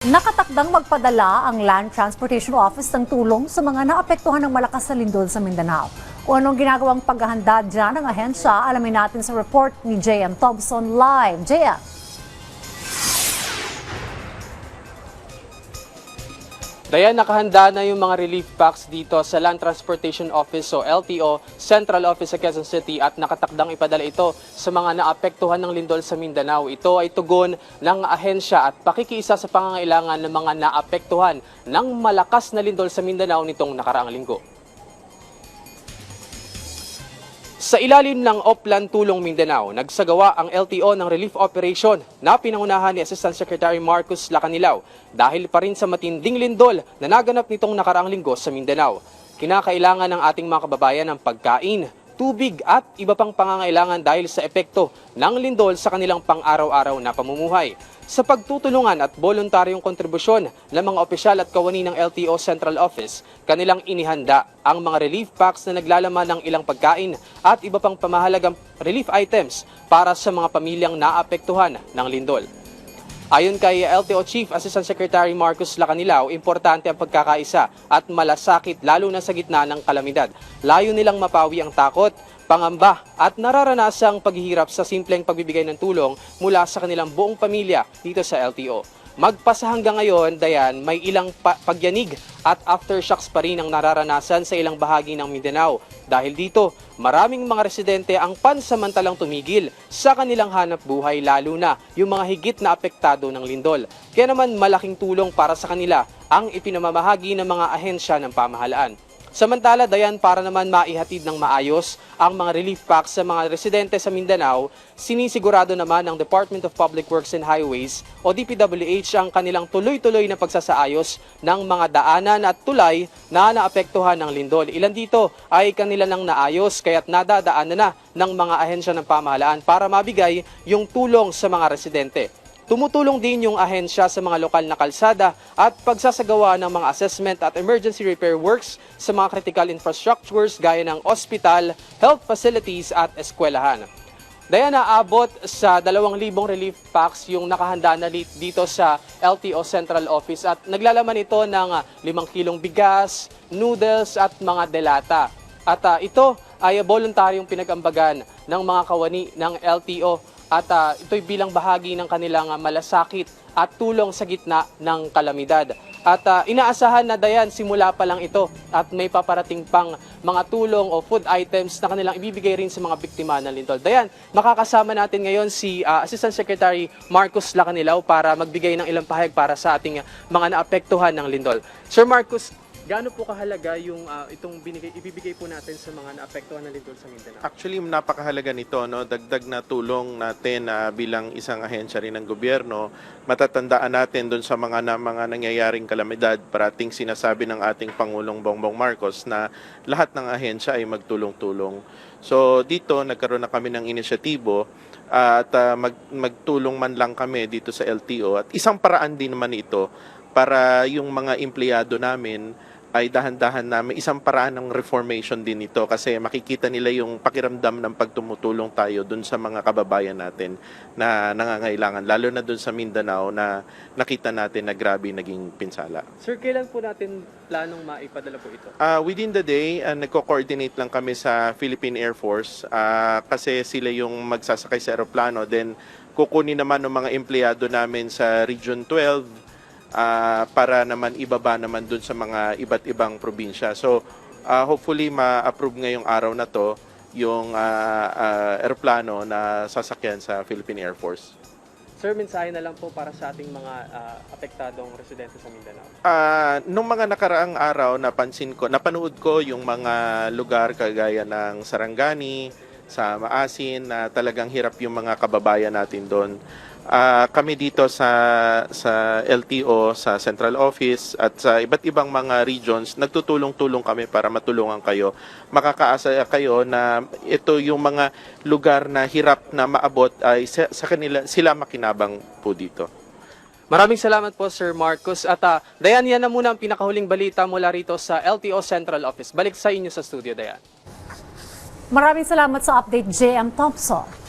Nakatakdang magpadala ang Land Transportation Office ng tulong sa mga naapektuhan ng malakas na lindol sa Mindanao. Kung anong ginagawang paghahanda dyan ng ahensya, alamin natin sa report ni JM Thompson live. JM. Dayan, nakahanda na yung mga relief packs dito sa Land Transportation Office o LTO, Central Office sa Quezon City at nakatakdang ipadala ito sa mga naapektuhan ng lindol sa Mindanao. Ito ay tugon ng ahensya at pakikiisa sa pangangailangan ng mga naapektuhan ng malakas na lindol sa Mindanao nitong nakaraang linggo. Sa ilalim ng Oplan Tulong Mindanao, nagsagawa ang LTO ng relief operation na pinangunahan ni Assistant Secretary Marcos Lacanilao dahil pa rin sa matinding lindol na naganap nitong nakaraang linggo sa Mindanao. Kinakailangan ng ating mga kababayan ng pagkain, tubig at iba pang pangangailangan dahil sa epekto ng lindol sa kanilang pang-araw-araw na pamumuhay. Sa pagtutulungan at voluntaryong kontribusyon ng mga opisyal at kawani ng LTO Central Office, kanilang inihanda ang mga relief packs na naglalaman ng ilang pagkain at iba pang pamahalagang relief items para sa mga pamilyang naapektuhan ng lindol. Ayon kay LTO Chief Assistant Secretary Marcos Lacanilao, importante ang pagkakaisa at malasakit lalo na sa gitna ng kalamidad. Layo nilang mapawi ang takot, pangamba at nararanasang paghihirap sa simpleng pagbibigay ng tulong mula sa kanilang buong pamilya dito sa LTO. Magpasa hanggang ngayon, Dayan, may ilang pagyanig at aftershocks pa rin ang nararanasan sa ilang bahagi ng Mindanao. Dahil dito, maraming mga residente ang pansamantalang tumigil sa kanilang hanap buhay lalo na yung mga higit na apektado ng lindol. Kaya naman malaking tulong para sa kanila ang ipinamamahagi ng mga ahensya ng pamahalaan. Samantala, Dayan, para naman maihatid ng maayos ang mga relief packs sa mga residente sa Mindanao, sinisigurado naman ng Department of Public Works and Highways o DPWH ang kanilang tuloy-tuloy na pagsasaayos ng mga daanan at tulay na naapektuhan ng lindol. Ilan dito ay kanila nang naayos kaya't nadadaanan na ng mga ahensya ng pamahalaan para mabigay yung tulong sa mga residente. Tumutulong din yung ahensya sa mga lokal na kalsada at pagsasagawa ng mga assessment at emergency repair works sa mga critical infrastructures gaya ng ospital, health facilities at eskwelahan. Dahil naabot sa 2,000 relief packs yung nakahanda na dito sa LTO Central Office at naglalaman ito ng 5 kilong bigas, noodles at mga delata. At ito ay voluntaryong pinag-ambagan ng mga kawani ng LTO at ito'y bilang bahagi ng kanilang malasakit at tulong sa gitna ng kalamidad. At inaasahan na, Dayan, simula pa lang ito at may paparating pang mga tulong o food items na kanilang ibibigay rin sa mga biktima ng lindol. Dayan, makakasama natin ngayon si Assistant Secretary Marcos Lacanilao para magbigay ng ilang pahayag para sa ating mga naapektuhan ng lindol. Sir Marcos, gaano po kahalaga yung itong ibibigay po natin sa mga naapektuhan ng lindol sa Mindanao? Actually, napakahalaga nito, no? Dagdag na tulong natin bilang isang ahensya rin ng gobyerno. Matatandaan natin doon sa mga nangyayaring kalamidad, parating sinasabi ng ating Pangulong Bongbong Marcos na lahat ng ahensya ay magtulong-tulong. So dito, nagkaroon na kami ng inisyatibo at magtulong man lang kami dito sa LTO. At isang paraan din naman ito para yung mga empleyado namin ay dahan-dahan namin, isang paraan ng reformation din ito kasi makikita nila yung pakiramdam ng pagtumutulong tayo dun sa mga kababayan natin na nangangailangan, lalo na dun sa Mindanao na nakita natin na grabe naging pinsala. Sir, kailan po natin planong maipadala po ito? Within the day, nagko-coordinate lang kami sa Philippine Air Force kasi sila yung magsasakay sa aeroplano, then kukunin naman ng mga empleyado namin sa Region 12 para naman ibaba naman dun sa mga iba't ibang probinsya. So, hopefully ma-approve ngayong araw na to yung aeroplano na sasakyan sa Philippine Air Force. Sir, mensahe na lang po para sa ating mga apektadong residente sa Mindanao. Nung mga nakaraang araw, napanood ko yung mga lugar kagaya ng Sarangani, sa Maasin, na talagang hirap yung mga kababayan natin doon. Kami dito sa LTO, sa Central Office at sa iba't ibang mga regions, nagtutulong-tulong kami para matulungan kayo. Makakaasa kayo na ito yung mga lugar na hirap na maabot ay sa kanila, sila makinabang po dito. Maraming salamat po, Sir Marcos. At Dayan, yan na muna ang pinakahuling balita mula rito sa LTO Central Office. Balik sa inyo sa studio, Dayan. Maraming salamat sa update, JM Thompson.